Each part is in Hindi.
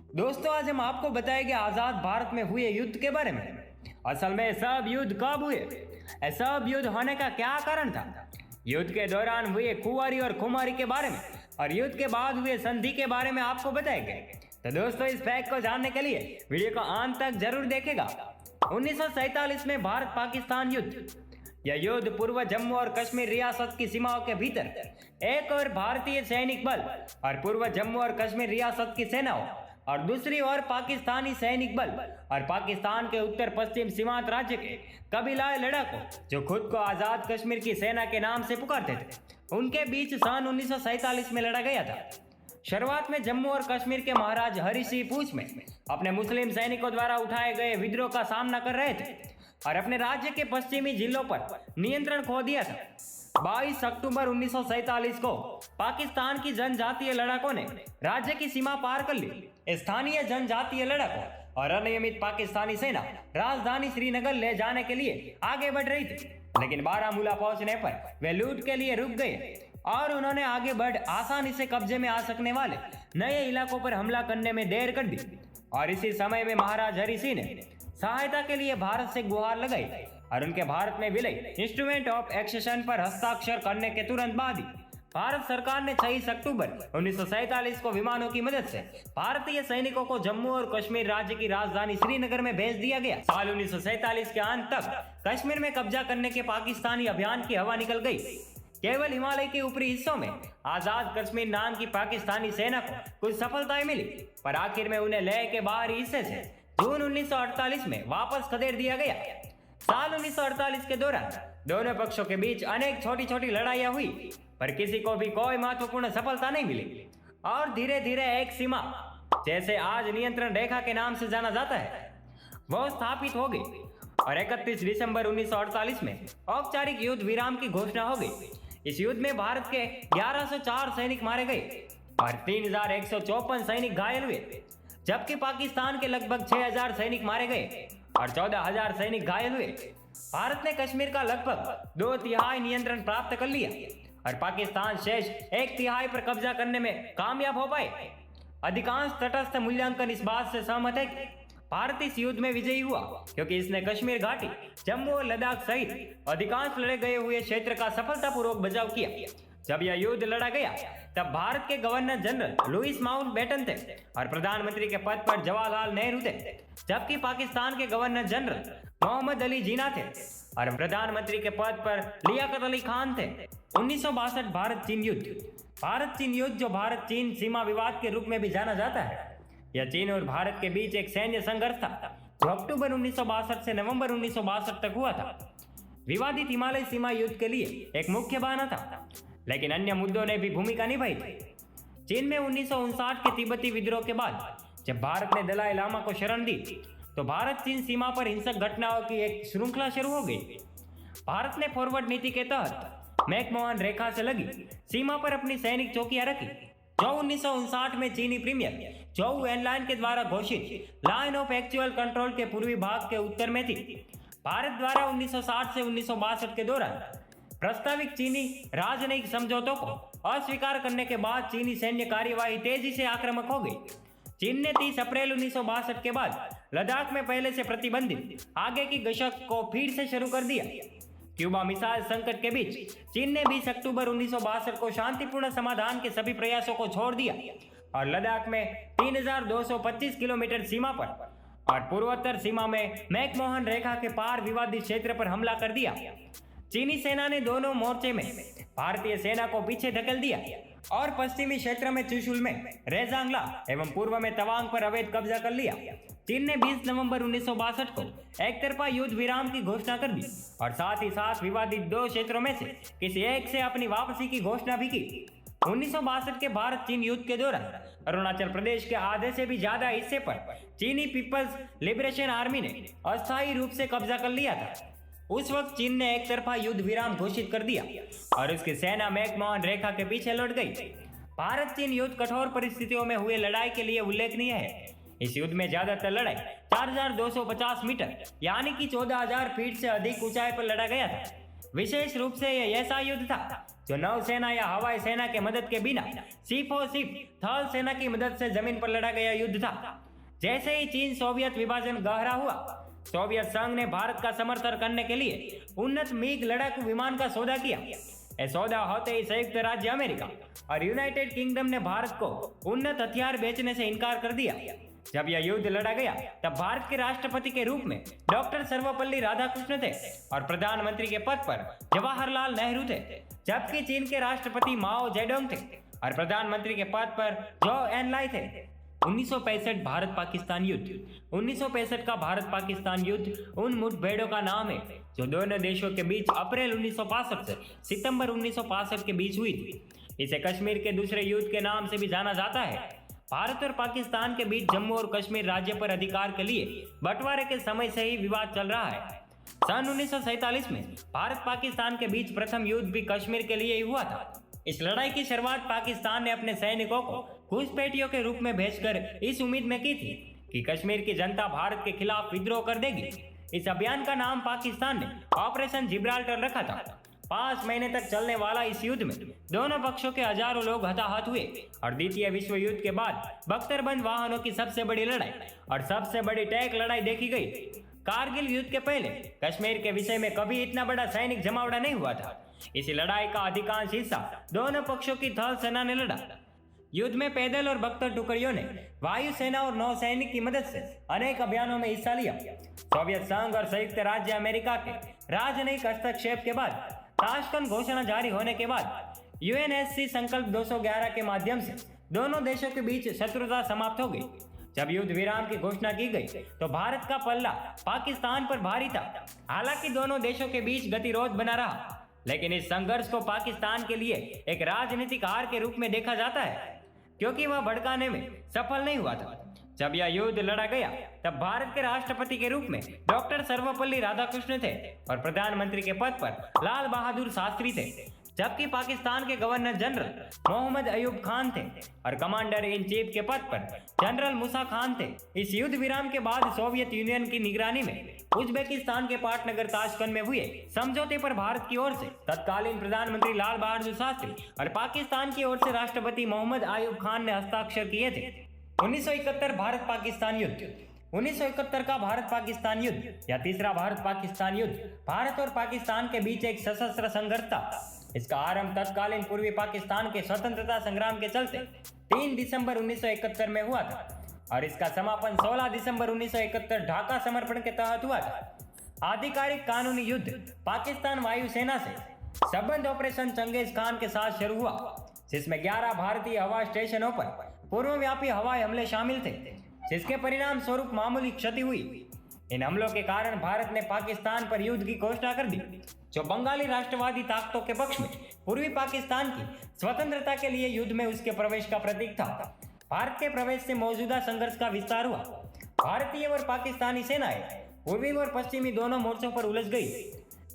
दोस्तों, आज हम आपको बताएंगे आजाद भारत में हुए युद्ध के बारे में। असल में सब युद्ध कब हुए, सब युद्ध होने का क्या कारण था, युद्ध के दौरान हुए कुंवारी और खुमारी के बारे में और युद्ध के बाद हुए संधि के बारे में आपको बताएंगे। तो दोस्तों, इस फैक्ट को जानने के लिए वीडियो को अंत तक जरूर देखेगा। 1947 में भारत पाकिस्तान युद्ध। यह युद्ध पूर्व जम्मू और कश्मीर रियासत की सीमाओं के भीतर एक और भारतीय सैनिक बल और पूर्व जम्मू और कश्मीर रियासत की सेनाओं और दूसरी ओर पाकिस्तानी सैनिक बल और पाकिस्तान के उत्तर पश्चिम सीमांत राज्य के कबीलाए लड़ाकों जो खुद को आजाद कश्मीर की सेना के नाम से पुकारते थे, उनके बीच सन 1947 में लड़ा गया था। शुरुआत में जम्मू और कश्मीर के महाराज हरि सिंह पूंछ में अपने मुस्लिम सैनिकों द्वारा उठाए गए विद्रोह का सामना कर रहे थे और अपने राज्य के पश्चिमी जिलों पर नियंत्रण खो दिया था। 22 अक्टूबर 1947 को पाकिस्तान की जनजातीय लड़ाकों ने राज्य की सीमा पार कर ली। स्थानीय जनजातीय लड़ाकों और अनियमित पाकिस्तानी सेना राजधानी श्रीनगर ले जाने के लिए आगे बढ़ रही थी, लेकिन बारामूला पहुंचने पर वे लूट के लिए रुक गए और उन्होंने आगे बढ़ आसानी से कब्जे में आ सकने वाले नए इलाकों पर हमला करने में देर कर दी। और इसी समय में महाराज हरि सिंह ने सहायता के लिए भारत से गुहार लगाई और उनके भारत में विलय इंस्ट्रूमेंट ऑफ एक्सेशन पर हस्ताक्षर करने के तुरंत बाद ही भारत सरकार ने 26 अक्टूबर 1947 को विमानों की मदद से भारतीय सैनिकों को जम्मू और कश्मीर राज्य की राजधानी श्रीनगर में भेज दिया गया। साल 1947 के अंत तक कश्मीर में कब्जा करने के पाकिस्तानी अभियान की हवा निकल गई। केवल हिमालय के ऊपरी हिस्सों में आजाद कश्मीर नाम की पाकिस्तानी सेना को कुछ सफलताएं मिली, पर आखिर में उन्हें लेह के बाहरी हिस्से से जून 1948 में वापस खदेड़ दिया गया। साल 1948 के दौरान दोनों पक्षों के बीच अनेक छोटी छोटी लड़ाइयां हुई, पर किसी को भी कोई महत्वपूर्ण सफलता नहीं मिली और धीरे धीरे एक सीमा, जैसे आज नियंत्रण रेखा के नाम से जाना जाता है, वो स्थापित हो गई और 31 दिसंबर 1948 में औपचारिक युद्ध विराम की घोषणा हो गई। इस युद्ध में भारत के 1104 सैनिक मारे गए और 3154 सैनिक घायल हुए, जबकि पाकिस्तान के लगभग 6000 सैनिक मारे गए और 14000 सैनिक घायल हुए। भारत ने कश्मीर का लगभग 2/3 नियंत्रण प्राप्त कर लिया और पाकिस्तान शेष 1/3 पर कब्जा करने में कामयाब हो पाए। अधिकांश तटस्थ मूल्यांकन इस बात से सहमत है कि भारत इस युद्ध में विजयी हुआ क्योंकि इसने कश्मीर घाटी, जम्मू और लद्दाख सहित अधिकांश लड़े गए हुए क्षेत्र का सफलतापूर्वक बचाव किया। जब यह युद्ध लड़ा गया तब भारत के गवर्नर जनरल लुईस माउंटबेटन थे और प्रधानमंत्री के पद पर जवाहरलाल नेहरू थे, जबकि पाकिस्तान के गवर्नर जनरल मोहम्मद अली जिन्ना थे और प्रधानमंत्री के पद पर लियाकत अली खान थे। 1962 भारत चीन युद्ध। भारत चीन युद्ध, जो भारत चीन सीमा विवाद के रूप में भी जाना जाता है, यह चीन और भारत के बीच एक सैन्य संघर्ष था जो अक्टूबर 1962 से नवंबर 1962 तक हुआ था। विवादित हिमालय सीमा युद्ध के लिए एक मुख्य बहाना था, लेकिन अन्य मुद्दों ने भी भूमिका निभाई थी। चीन में 1959 के तिब्बती विद्रोह के बाद जब भारत ने दलाई लामा को शरण दी तो भारत चीन सीमा पर हिंसक घटनाओं की एक श्रृंखला शुरू हो गई। भारत ने फॉरवर्ड नीति के तहत मैकमोहन रेखा से लगी सीमा पर अपनी सैनिक चौकियां रखी, जो 1959 में चीनी प्रीमियर जोऊ एनलाइन के द्वारा घोषित लाइन ऑफ एक्चुअल कंट्रोल के पूर्वी भाग के उत्तर में थी। भारत द्वारा 1960 से 1962 के दौरान प्रस्तावित चीनी राजनयिक समझौतों को अस्वीकार करने के बाद चीनी सैन्य कार्यवाही तेजी से आक्रामक हो गई। चीन ने 30 अप्रैल 1962 के बाद लद्दाख में पहले से प्रतिबंधित आगे की गश्त को फिर से शुरू कर दिया। क्यूबा मिसाइल संकट के बीच चीन ने 20 अक्टूबर 1962 को शांतिपूर्ण समाधान के सभी प्रयासों को छोड़ दिया और लद्दाख में 3225 किलोमीटर सीमा पर और पूर्वोत्तर सीमा में मैकमोहन रेखा के पार विवादित क्षेत्र पर हमला कर दिया। चीनी सेना ने दोनों मोर्चे में भारतीय सेना को पीछे धकेल दिया और पश्चिमी क्षेत्र में चुशुल में रेजांगला एवं पूर्व में तवांग पर अवैध कब्जा कर लिया। चीन ने 20 नवंबर 1962 को एक तरफा युद्ध विराम की घोषणा कर दी और साथ ही साथ विवादित 2 क्षेत्रों में से किसी एक से अपनी वापसी की घोषणा भी की। 1962 के भारत चीन युद्ध के दौरान अरुणाचल प्रदेश के आधे से भी ज्यादा हिस्से पर चीनी पीपल्स लिबरेशन आर्मी ने अस्थायी रूप से कब्जा कर लिया था। उस वक्त चीन ने एक तरफा युद्ध विराम घोषित कर दिया और उसकी सेना मैकमोहन रेखा के पीछे लौट गई। भारत चीन युद्ध कठोर परिस्थितियों में हुए लड़ाई के लिए उल्लेखनीय है। इस युद्ध में ज्यादातर लड़ाई 4250 मीटर यानी कि 14000 फीट से अधिक ऊंचाई पर लड़ा गया था। विशेष रूप से यह ऐसा युद्ध था जो नौसेना या हवाई सेना के मदद के बिना सिर्फ थल सेना की मदद से जमीन पर लड़ा गया युद्ध था। जैसे ही चीन सोवियत विभाजन गहरा हुआ, सोवियत संघ ने भारत का समर्थन करने के लिए उन्नत मिग लड़ाकू विमान का सौदा किया। यह सौदा होते ही संयुक्त राज्य अमेरिका और यूनाइटेड किंगडम ने भारत को उन्नत हथियार बेचने से इनकार कर दिया। जब यह युद्ध लड़ा गया तब भारत के राष्ट्रपति के रूप में डॉक्टर सर्वपल्ली राधाकृष्णन थे और प्रधानमंत्री के पद पर जवाहरलाल नेहरू थे, जबकि चीन के राष्ट्रपति माओ जेडोंग थे और प्रधानमंत्री के पद पर जो एनलाई थे। 1965 भारत पाकिस्तान युद्ध। 1965 का भारत पाकिस्तान युद्ध उन मुठभेड़ों का नाम है जो दोनों देशों के बीच अप्रैल 1965 से सितंबर 1965 के बीच हुई थी। इसे कश्मीर के दूसरे युद्ध के नाम से भी जाना जाता है। भारत और पाकिस्तान के बीच जम्मू और कश्मीर राज्य पर अधिकार के लिए बंटवारे के समय से ही विवाद चल रहा है। सन 1947 में भारत पाकिस्तान के बीच प्रथम युद्ध भी कश्मीर के लिए ही हुआ था। इस लड़ाई की शुरुआत पाकिस्तान ने अपने सैनिकों को घुसपैठियों के रूप में भेजकर इस उम्मीद में की थी कि कश्मीर की जनता भारत के खिलाफ विद्रोह कर देगी। इस अभियान का नाम पाकिस्तान ने ऑपरेशन जिब्राल्टर रखा था। 5 महीने तक चलने वाला इस युद्ध में दोनों पक्षों के हजारों लोग हताहत हुए और द्वितीय विश्व युद्ध के बाद बख्तरबंद वाहनों की सबसे बड़ी लड़ाई और सबसे बड़ी टैंक लड़ाई देखी गई। कारगिल युद्ध के पहले कश्मीर के विषय में कभी इतना बड़ा सैनिक जमावड़ा नहीं हुआ था। इस लड़ाई का अधिकांश हिस्सा दोनों पक्षों की थल सेना ने लड़ा। युद्ध में पैदल और बख्तर टुकड़ियों ने वायुसेना और नौसैनिक की मदद से अनेक अभियानों में हिस्सा लिया। सोवियत संघ और संयुक्त राज्य अमेरिका के राजनयिक हस्तक्षेप के बाद ताशकंद घोषणा जारी होने के बाद यूएनएससी संकल्प 211 के माध्यम से दोनों देशों के बीच शत्रुता समाप्त हो गई। जब युद्ध विराम की घोषणा की गई तो भारत का पल्ला पाकिस्तान पर भारी था। हालांकि दोनों देशों के बीच गतिरोध बना रहा, लेकिन इस संघर्ष को पाकिस्तान के लिए एक राजनीतिक हार के रूप में देखा जाता है, क्योंकि वह भड़काने में सफल नहीं हुआ था। जब यह युद्ध लड़ा गया तब भारत के राष्ट्रपति के रूप में डॉक्टर सर्वपल्ली राधाकृष्णन थे और प्रधानमंत्री के पद पर लाल बहादुर शास्त्री थे, जबकि पाकिस्तान के गवर्नर जनरल मोहम्मद अयूब खान थे और कमांडर इन चीफ के पद पर जनरल मूसा खान थे। इस युद्ध विराम के बाद सोवियत यूनियन की निगरानी में उज्बेकिस्तान के पाटनगर ताशकंद में हुए समझौते पर भारत की ओर से तत्कालीन प्रधानमंत्री लाल बहादुर शास्त्री और पाकिस्तान की ओर से राष्ट्रपति मोहम्मद अयूब खान ने हस्ताक्षर किए थे। 1971 भारत पाकिस्तान युद्ध। 1971 का भारत पाकिस्तान युद्ध या तीसरा भारत पाकिस्तान युद्ध भारत और पाकिस्तान के बीच एक सशस्त्र संघर्ष था। इसका आरंभ तत्कालीन पूर्वी पाकिस्तान के स्वतंत्रता संग्राम के चलते 3 दिसंबर 1971 में हुआ था और इसका समापन 16 दिसंबर 1971 ढाका समर्पण के तहत हुआ था। आधिकारिक कानूनी युद्ध पाकिस्तान वायुसेना से संबंध ऑपरेशन चंगेज खान के साथ शुरू हुआ, जिसमें 11 भारतीय हवाई स्टेशनों पर पूर्वव्यापी हवाई हमले शामिल थे, जिसके परिणाम स्वरूप मामूली क्षति हुई। इन हमलों के कारण भारत ने पाकिस्तान पर युद्ध की घोषणा कर दी, जो बंगाली राष्ट्रवादी ताकतों के पक्ष में पूर्वी पाकिस्तान की स्वतंत्रता के लिए युद्ध में उसके प्रवेश का प्रतीक था। भारत के प्रवेश से मौजूदा संघर्ष का विस्तार हुआ। भारतीय और पाकिस्तानी सेनाएं पूर्वी और पश्चिमी दोनों मोर्चों पर उलझ गई।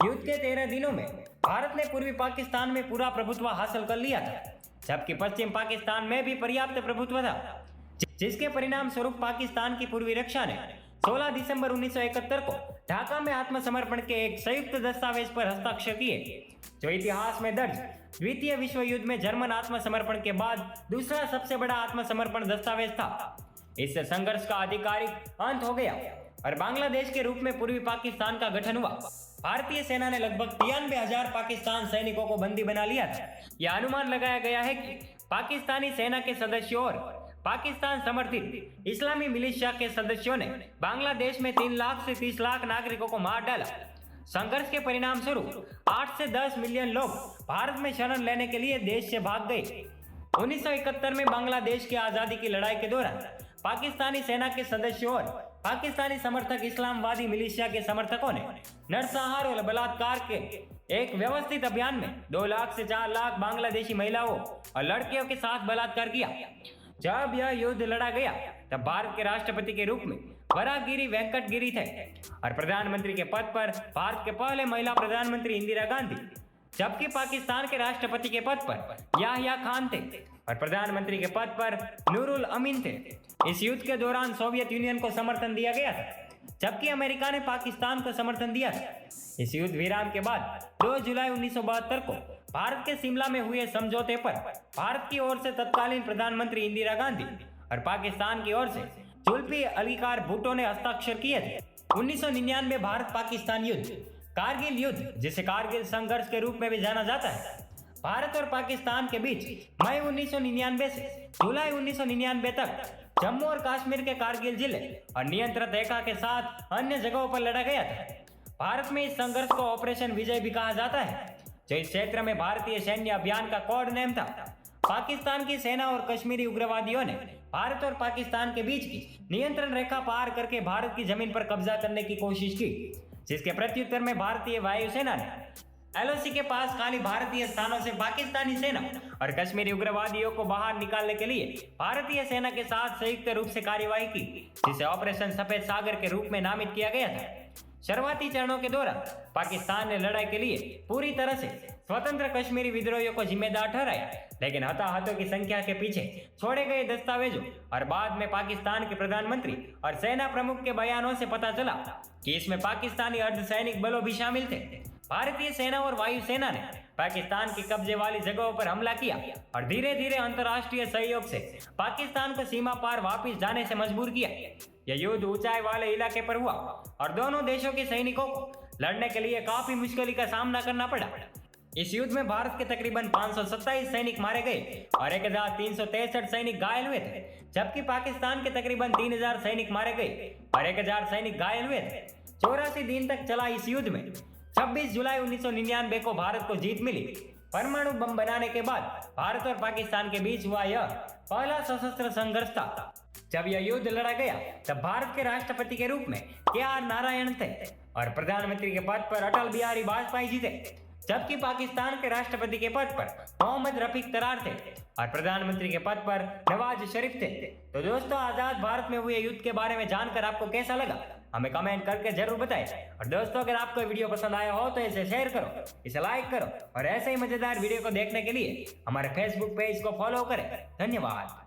युद्ध के 13 दिनों में भारत ने पूर्वी पाकिस्तान में पूरा प्रभुत्व हासिल कर लिया था, जबकि पश्चिम पाकिस्तान में भी पर्याप्त प्रभुत्व था, जिसके परिणाम स्वरूप पाकिस्तान की पूर्वी रक्षा ने 16 दिसंबर 1971 को ढाका में आत्मसमर्पण के एक संयुक्त दस्तावेज पर हस्ताक्षर किए, जो इतिहास में दर्ज द्वितीय विश्व युद्ध में जर्मन आत्मसमर्पण के बाद दूसरा सबसे बड़ा आत्मसमर्पण दस्तावेज था। इससे संघर्ष का आधिकारिक अंत हो गया और बांग्लादेश के रूप में पूर्वी पाकिस्तान का गठन हुआ। भारतीय सेना ने लगभग 93,000 पाकिस्तान सैनिकों को बंदी बना लिया था। यह अनुमान लगाया गया है कि पाकिस्तानी सेना के सदस्यों और पाकिस्तान समर्थित इस्लामी मिलिशिया के सदस्यों ने बांग्लादेश में 3 लाख से 30 लाख नागरिकों को मार डाला। संघर्ष के परिणाम स्वरूप 8 से 10 मिलियन लोग भारत में शरण लेने के लिए देश से भाग गए। 1971 में बांग्लादेश की आजादी की लड़ाई के दौरान पाकिस्तानी सेना के सदस्यों और पाकिस्तानी समर्थक इस्लामवादी मिलिशिया के समर्थकों ने नरसंहार और बलात्कार के एक व्यवस्थित अभियान में 2 लाख से 4 लाख बांग्लादेशी महिलाओं और लड़कियों के साथ बलात्कार किया। जब यह युद्ध लड़ा गया तब भारत के राष्ट्रपति के रूप में वराहगिरी वेंकटगिरी थे और प्रधानमंत्री के पद पर भारत के पहले महिला प्रधानमंत्री इंदिरा गांधी, जबकि पाकिस्तान के राष्ट्रपति के पद पर याहिया खान थे और प्रधानमंत्री के पद पर नूरुल अमीन थे। इस युद्ध के दौरान सोवियत यूनियन को समर्थन दिया गया था, जबकि अमेरिका ने पाकिस्तान को समर्थन दिया था। इस युद्ध विराम के बाद 2 जुलाई 1972 को भारत के शिमला में हुए समझौते पर भारत की ओर से तत्कालीन प्रधानमंत्री इंदिरा गांधी और पाकिस्तान की ओर से जुल्फिकार भुट्टो ने हस्ताक्षर किए थे। 1999 भारत पाकिस्तान युद्ध, कारगिल युद्ध, जिसे कारगिल संघर्ष के रूप में भी जाना जाता है, भारत और पाकिस्तान के बीच मई 1999 से जुलाई 1999 तक जम्मू और कश्मीर के कारगिल जिले और नियंत्रण रेखा के साथ अन्य जगहों पर लड़ा गया था। भारत में इस संघर्ष को ऑपरेशन विजय भी कहा जाता है, जो इस क्षेत्र में भारतीय सैन्य अभियान का कोड नेम था। पाकिस्तान की सेना और कश्मीरी उग्रवादियों ने भारत और पाकिस्तान के बीच की नियंत्रण रेखा पार करके भारत की जमीन पर कब्जा करने की कोशिश की, जिसके प्रत्युत्तर में भारतीय वायुसेना ने एलओसी के पास खाली भारतीय स्थानों से पाकिस्तानी सेना और कश्मीरी उग्रवादियों को बाहर निकालने के लिए भारतीय सेना के साथ संयुक्त रूप से कार्यवाही की, जिसे ऑपरेशन सफेद सागर के रूप में नामित किया गया था। शुरुआती चरणों के दौरान पाकिस्तान ने लड़ाई के लिए पूरी तरह से स्वतंत्र कश्मीरी विद्रोहियों को जिम्मेदार ठहराया, लेकिन हताहतों की संख्या के पीछे छोड़े गए दस्तावेजों और बाद में पाकिस्तान के प्रधानमंत्री और सेना प्रमुख के बयानों से पता चला कि इसमें पाकिस्तानी अर्धसैनिक बलों भी शामिल थे। भारतीय सेना और वायुसेना ने पाकिस्तान की कब्जे वाली जगहों पर हमला किया और धीरे धीरे अंतर्राष्ट्रीय सहयोग से पाकिस्तान को सीमा पार वापस जाने से मजबूर किया। यह युद्ध ऊंचाई वाले इलाके पर हुआ और दोनों देशों के सैनिकों को लड़ने के लिए काफी मुश्किल का सामना करना पड़ा। इस युद्ध में भारत के तकरीबन 527 सैनिक मारे गए और 1363 सैनिक घायल हुए थे, जबकि पाकिस्तान के तकरीबन 3000 सैनिक मारे गए और 1000 सैनिक घायल हुए थे। 84 दिन तक चला इस युद्ध में 26 जुलाई 1999 को भारत को जीत मिली। परमाणु बम बनाने के बाद भारत और पाकिस्तान के बीच हुआ यह पहला सशस्त्र संघर्ष था। जब यह युद्ध लड़ा गया तब भारत के राष्ट्रपति के रूप में के.आर. नारायण थे और प्रधानमंत्री के पद पर अटल बिहारी वाजपेयी जी थे, जबकि पाकिस्तान के राष्ट्रपति के पद पर मोहम्मद रफीक तरार थे और प्रधानमंत्री के पद पर नवाज शरीफ थे। तो दोस्तों, आजाद भारत में हुए युद्ध के बारे में जानकर आपको कैसा लगा, हमें कमेंट करके जरूर बताएं। और दोस्तों, अगर आपको वीडियो पसंद आया हो तो इसे शेयर करो, इसे लाइक करो और ऐसे ही मजेदार वीडियो को देखने के लिए हमारे फेसबुक पेज को फॉलो करें। धन्यवाद।